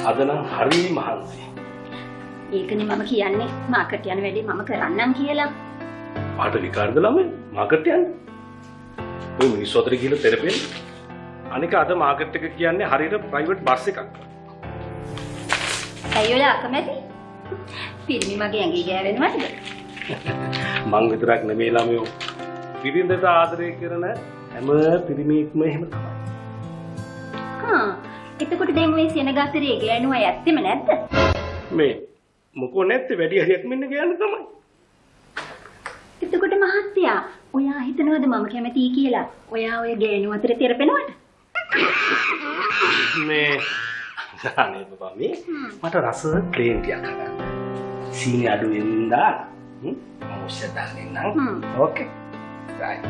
අද නම් හරි මහන්සි. ඒකනේ මම කියන්නේ මාකට් යන වැඩේ මම කරන්නම් කියලා. පාට විකාරද ළමයි මාකට් යන්නේ. ඔය මිනිස්සු අතර ගිහලා තෙරපෙන්නේ. අනික අද මාකට් එක කියන්නේ හරියට ප්‍රයිවට් බස් එකක්. ඇයි ඔල අකමැති? පිරිමි මගේ ඇඟේ ගෑවෙනවද? මං විතරක් නෙමෙයි ළමයෝ. පිරිඳට ආදරය කරන හැම පිරිමියෙක්ම එහෙම තමයි. එතකොට දැන් ඔය සෙනගතරේ ගෑනුවා ඇත්තෙම නැද්ද? මේ මොකෝ නැත්තේ වැඩි හරියක් මෙන්න ගෑනු තමයි. එතකොට මහත්තයා ඔයා හිතනවද මම කැමතියි කියලා? ඔයා ඔය ගෑනු අතර තෙරපෙනවද? මේ අනේ බබා මේ මට රස ප්ලේන් ටිකක් හදන්න. සීනි අඩු වෙන්න දාන්න. අවශ්‍ය දාන්නේ නම්. ඕකේ. right.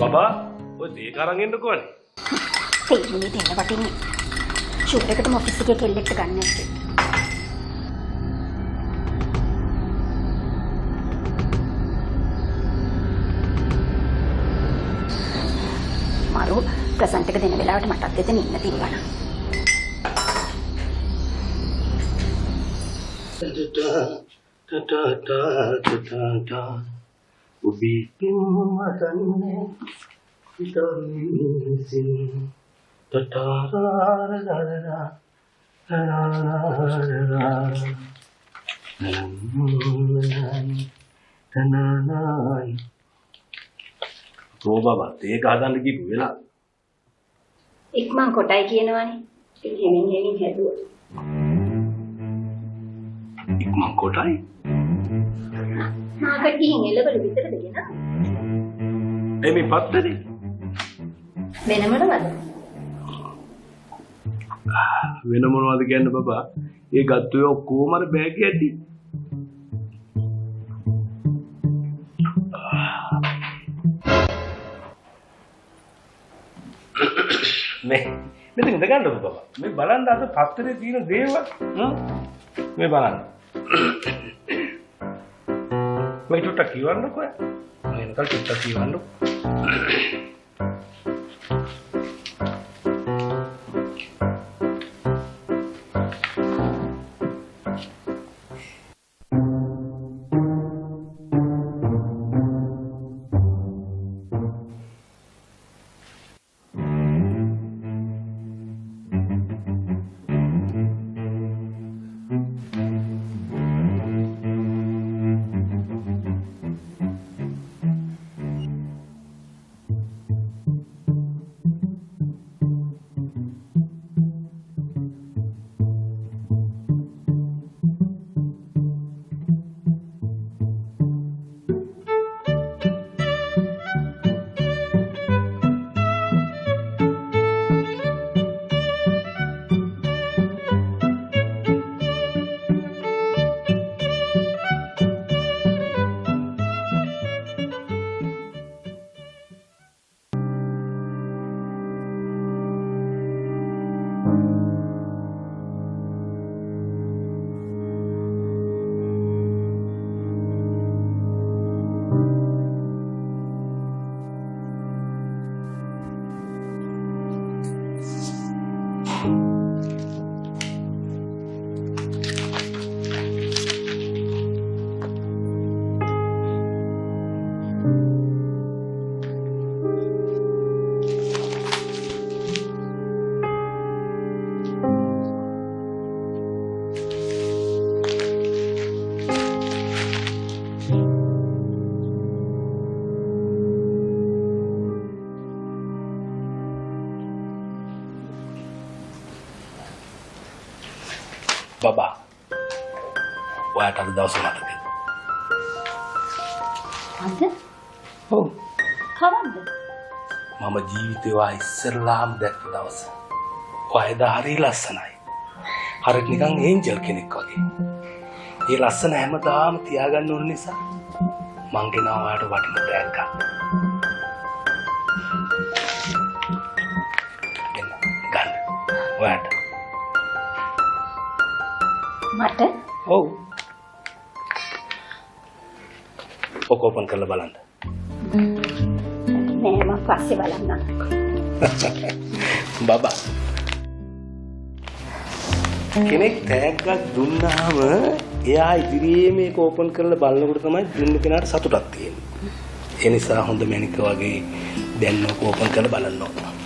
බබා ඔය දේක අරන් එන්නකෝ අනේ. තේරුනේ දෙන්න වටින්නේ. ෂුට් එකටම ඔෆිස් එකේ කෙල්ලෙක්ට ගන්න නැත්තේ. මරු ප්‍රසන්ට් එක දෙන වෙලාවට මටත් එතන ඉන්න තිබුණා. උබි පින්වතන්නේ ඉතමිසින් තතරරරරරා තනනයි තෝබා ඒක හදන්න කිව්ව වෙලා ඉක්මන් කොටයි කියනවනේ. ඒක හෙමින් හැදුවා. ඉක්මන් කොටයි මාකට් ගිහින් එළවලු විතරද ගෙන? එමේ පත්තරේ වෙන මොනවද? වෙන මොනවද කියන්නේ බබා? ඒ ගත්තේ ඔක්කොම අර බෑග් ඇටි. මේ මෙතන ඉඳ ගන්නකො බබා. මේ බලන්න අද පත්තරේ තියෙන දේවල්. මේ බලන්න. මේ චුට්ටක් කියවන්නකෝ. මේ නකල් චුට්ටක් කියවන්නකෝ. ඔයාට අද දවස මතකද? අද ඔව්. කවද්ද? මම ජීවිතේ වා ඉස්සෙල්ලාම දැක්ක දවස. ඔයා හරි ලස්සනයි. හරියට නිකන් ඒන්ජල් කෙනෙක් වගේ. ඒ ලස්සන හැමදාම තියාගන්න ඕන නිසා මං ගෙනා ඔයාට වටින බෑග් එකක්. ගන්න. ඔයාට. මට? ඔව්. ඔක ඕපන් කරලා බලන්න. නෑ මම පස්සේ බලන්නම්. බබා. කෙනෙක් තෑග්ගක් දුන්නාම එයා ඉදිරියේ මේක ඕපන් කරලා බලනකොට තමයි දුන්න කෙනාට සතුටක් තියෙන්නේ. ඒ නිසා හොඳ මැනික වගේ දැන් ඔක ඕපන් කරලා බලන්න ඕන.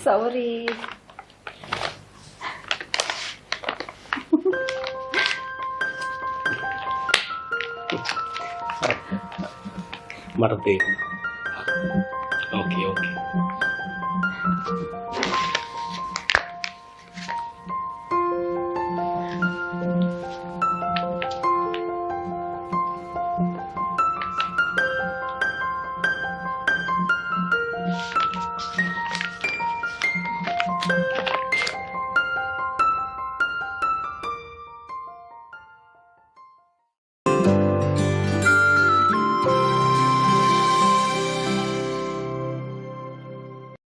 Sorry. මට තේරෙනවා. ඕකේ.